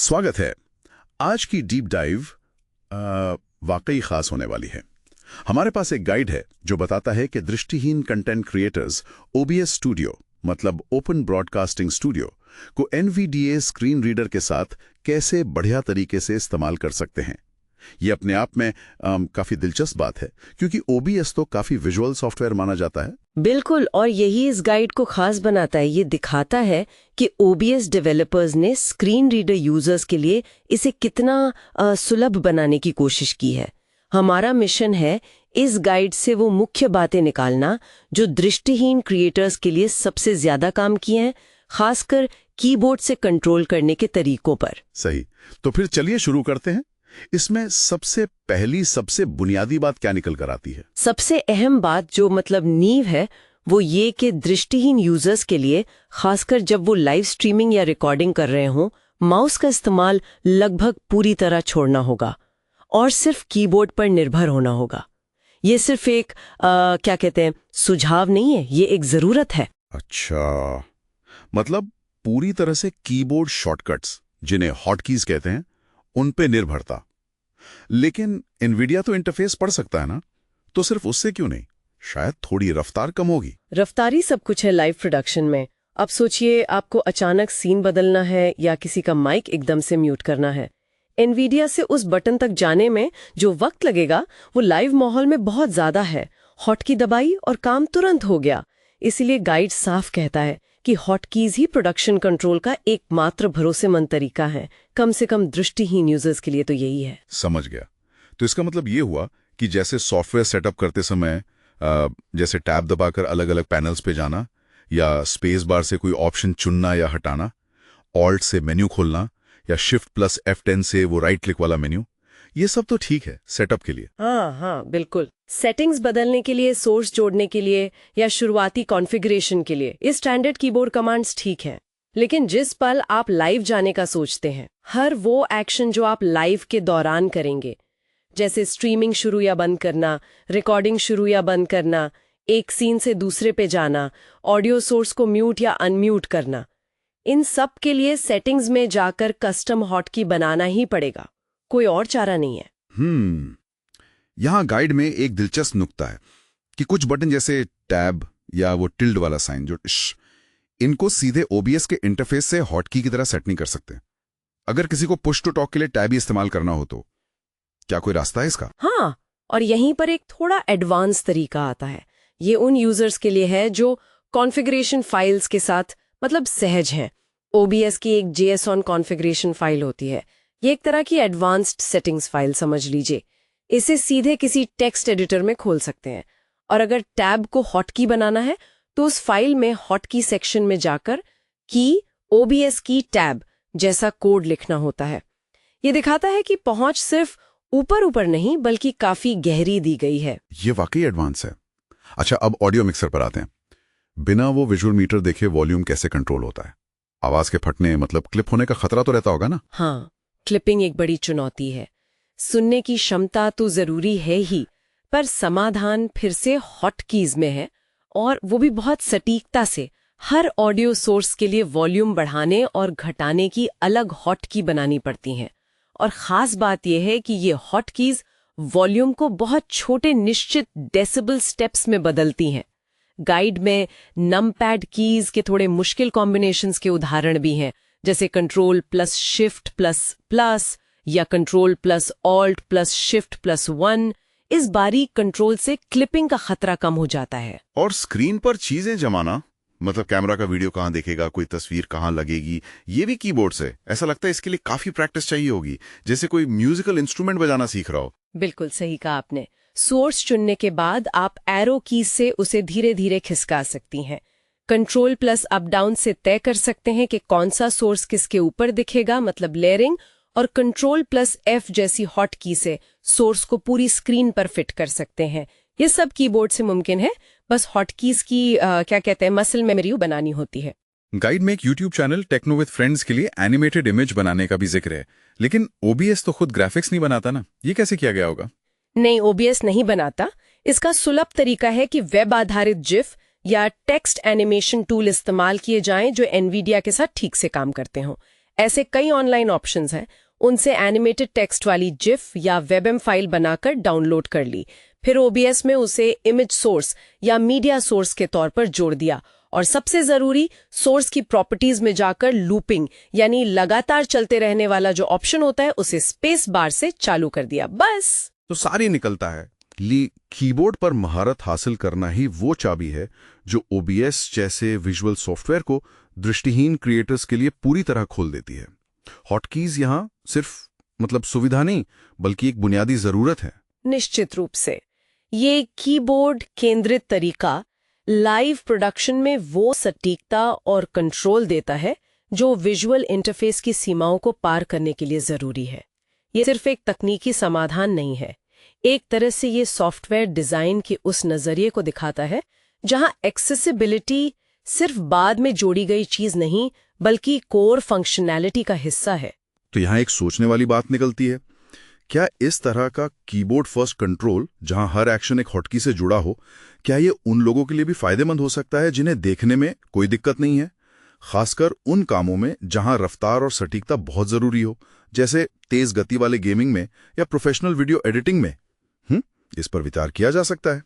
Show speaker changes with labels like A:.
A: स्वागत है। आज की डीप डाइव वाकई खास होने वाली है। हमारे पास एक गाइड है जो बताता है कि दृष्टिहीन कंटेंट क्रिएटर्स OBS स्टूडियो मतलब ओपन ब्रॉडकास्टिंग स्टूडियो को NVDA स्क्रीन रीडर के साथ कैसे बढ़िया तरीके से इस्तेमाल कर सकते हैं। ये अपने आप में काफी दिलचस्प बात है क्योंकि OBS तो काफी विजुअल सॉफ्टवेयर माना जाता है।
B: बिल्कुल, और यही इस गाइड को खास बनाता है। ये दिखाता है कि OBS डेवलपर्स ने स्क्रीन रीडर यूजर्स के लिए इसे कितना सुलभ बनाने की कोशिश की है। हमारा मिशन है इस गाइड से वो मुख्य बातें निकालना जो दृष्टिहीन क्रिएटर्स के लिए सबसे ज्यादा काम किए हैं, खासकर कीबोर्ड से कंट्रोल करने के तरीकों पर।
A: सही, तो फिर चलिए शुरू करते हैं। इसमें सबसे बुनियादी बात क्या निकल कर आती है?
B: सबसे अहम बात जो मतलब नींव है वो ये कि दृष्टिहीन यूजर्स के लिए, खासकर जब वो लाइव स्ट्रीमिंग या रिकॉर्डिंग कर रहे हों, माउस का इस्तेमाल लगभग पूरी तरह छोड़ना होगा और सिर्फ कीबोर्ड पर निर्भर होना होगा। ये सिर्फ एक क्या कहते हैं सुझाव नहीं है, ये एक जरूरत है।
A: अच्छा, मतलब पूरी तरह से कीबोर्ड शॉर्टकट्स जिन्हें हॉटकीज कहते हैं उन पे निर्भरता। लेकिन एनवीडिया तो इंटरफेस पढ़ सकता है ना, तो सिर्फ उससे क्यों नहीं? शायद थोड़ी रफ्तार कम होगी।
B: रफ्तारी सब कुछ है लाइव प्रोडक्शन में। अब सोचिए, आपको अचानक सीन बदलना है या किसी का माइक एकदम से म्यूट करना है। एनवीडिया से उस बटन तक जाने में जो वक्त लगेगा वो लाइव माहौल में बहुत ज्यादा है। हॉटकी दबाई और काम तुरंत हो गया। इसीलिए गाइड साफ कहता है कि हॉटकीज ही प्रोडक्शन कंट्रोल का एकमात्र भरोसेमंद तरीका है। कम से कम दृष्टिहीन यूजर्स के लिए तो यही है।
A: समझ गया। तो इसका मतलब ये हुआ कि जैसे सॉफ्टवेयर सेटअप करते समय जैसे टैब दबाकर अलग अलग पैनल्स पे जाना, या स्पेस बार से कोई ऑप्शन चुनना या हटाना, ऑल्ट से मेन्यू खोलना, या शिफ्ट प्लस F10 से वो राइट क्लिक वाला मेन्यू, ये सब तो ठीक है सेटअप के लिए।
B: हाँ, बिल्कुल। सेटिंग्स बदलने के लिए, सोर्स जोड़ने के लिए या शुरुआती कॉन्फ़िगरेशन के लिए ये स्टैंडर्ड कीबोर्ड कमांड्स ठीक हैं। लेकिन जिस पल आप लाइव जाने का सोचते हैं, हर वो एक्शन जो आप लाइव के दौरान करेंगे, जैसे स्ट्रीमिंग शुरू या बंद करना, रिकॉर्डिंग शुरू या बंद करना, एक सीन से दूसरे पे जाना, ऑडियो सोर्स को म्यूट या अनम्यूट करना, इन सब के लिए सेटिंग्स में जाकर कस्टम हॉटकी बनाना ही पड़ेगा। कोई और चारा नहीं है।
A: यहाँ गाइड में एक दिलचस्प नुक्ता है कि कुछ बटन जैसे टैब या वो टिल्ड वाला साइन जो इनको सीधे OBS के इंटरफेस से हॉटकी की तरह सेट नहीं कर सकते। अगर किसी को पुश टू टॉक के लिए टैब ही इस्तेमाल करना हो तो क्या कोई रास्ता है इसका?
B: हाँ, और यहीं पर एक थोड़ा एडवांस तरीका आता है। ये उन यूजर्स के लिए है जो कॉन्फ़िगरेशन फाइल्स के साथ मतलब सहज हैं। OBS की एक JSON कॉन्फ़िगरेशन फाइल होती है। ये एक तरह की एडवांस्ड सेटिंग्स फाइल समझ लीजिए। इसे सीधे किसी टेक्स्ट एडिटर में खोल सकते हैं, और अगर टैब को हॉटकी बनाना है तो उस फाइल में हॉटकी सेक्शन में जाकर की OBS की टैब जैसा कोड लिखना होता है। ये दिखाता है कि पहुंच सिर्फ ऊपर नहीं बल्कि काफी गहरी दी गई है।
A: ये वाकई एडवांस है। अच्छा, अब ऑडियो मिक्सर पर आते हैं। बिना वो विजुअल मीटर देखे वॉल्यूम कैसे कंट्रोल होता है? आवाज के फटने मतलब क्लिप होने का खतरा तो रहता होगा ना?
B: हाँ, क्लिपिंग एक बड़ी चुनौती है। सुनने की क्षमता तो जरूरी है ही, पर समाधान फिर से हॉटकीज में है, और वो भी बहुत सटीकता से। हर ऑडियो सोर्स के लिए वॉल्यूम बढ़ाने और घटाने की अलग हॉटकी बनानी पड़ती हैं। और खास बात यह है कि ये हॉटकीज वॉल्यूम को बहुत छोटे निश्चित डेसिबल स्टेप्स में बदलती हैं। गाइड में नमपैड कीज के थोड़े मुश्किल कॉम्बिनेशंस के उदाहरण भी हैं, जैसे control plus shift plus plus या control plus alt plus shift plus 1। इस बारीक कंट्रोल से क्लिपिंग का खतरा कम हो जाता है।
A: और स्क्रीन पर चीजें जमाना, मतलब कैमरा का वीडियो कहाँ देखेगा, कोई तस्वीर कहाँ लगेगी, ये भी कीबोर्ड से। ऐसा लगता है इसके लिए काफी प्रैक्टिस चाहिए होगी, जैसे कोई म्यूजिकल इंस्ट्रूमेंट बजाना सीख रहा हो।
B: बिल्कुल सही कहा आपने। सोर्स चुनने के बाद आप एरो की से उसे धीरे धीरे खिसका सकती हैं। कंट्रोल प्लस अप डाउन से तय कर सकते हैं कि कौन सा सोर्स किसके ऊपर दिखेगा, मतलब लेयरिंग, और कंट्रोल प्लस F जैसी हॉट की से सोर्स को पूरी स्क्रीन पर फिट कर सकते हैं। ये सब कीबोर्ड से मुमकिन है, बस हॉटकीज की क्या कहते हैं मसल मेमोरी बनानी होती है।
C: गाइड में एक YouTube channel techno with friends के लिए एनिमेटेड इमेज बनाने का भी जिक्र है, लेकिन OBS तो खुद ग्राफिक्स नहीं बनाता ना, ये कैसे किया गया होगा?
B: नहीं, OBS नहीं बनाता। इसका सुलभ तरीका है कि वेब आधारित जिफ या टेक्स्ट एनिमेशन टूल इस्तेमाल किए जाएं जो NVIDIA के साथ ठीक से काम करते हों। ऐसे कई ऑनलाइन ऑप्शंस हैं। उनसे एनिमेटेड टेक्स्ट वाली जिफ या वेबएम फाइल बनाकर डाउनलोड कर ली, फिर ओबीएस में उसे इमेज सोर्स या मीडिया सोर्स के तौर पर जोड़ दिया, और सबसे जरूरी, सोर्स की प्रॉपर्टीज में जाकर लूपिंग यानी लगातार चलते रहने वाला जो ऑप्शन होता है उसे स्पेस बार से चालू कर दिया, बस।
D: तो सारी निकलता है कीबोर्ड पर महारत हासिल करना ही वो चाबी है जो ओबीएस जैसे विजुअल सॉफ्टवेयर को दृष्टिहीन क्रिएटर्स के लिए पूरी तरह खोल देती है। हॉटकीज यहाँ सिर्फ सुविधा नहीं, बल्कि एक बुनियादी जरूरत है।
B: निश्चित रूप से ये कीबोर्ड केंद्रित तरीका लाइव प्रोडक्शन में वो सटीकता और कंट्रोल देता है जो विजुअल इंटरफेस की सीमाओं को पार करने के लिए जरूरी है। ये सिर्फ एक तकनीकी समाधान नहीं है, एक तरह से ये सॉफ्टवेयर डिजाइन के उस नजरिए को दिखाता है जहां एक्सेसिबिलिटी सिर्फ बाद में जोड़ी गई चीज नहीं, बल्कि कोर फंक्शनैलिटी का हिस्सा है।
D: तो यहाँ एक सोचने वाली बात निकलती है, क्या इस तरह का कीबोर्ड फर्स्ट कंट्रोल जहां हर एक्शन एक हॉटकी से जुड़ा हो, क्या ये उन लोगों के लिए भी फायदेमंद हो सकता है जिन्हें देखने में कोई दिक्कत नहीं है, खासकर उन कामों में जहां रफ्तार और सटीकता बहुत जरूरी हो, जैसे तेज गति वाले गेमिंग में या प्रोफेशनल वीडियो एडिटिंग में? इस पर विचार किया जा सकता है।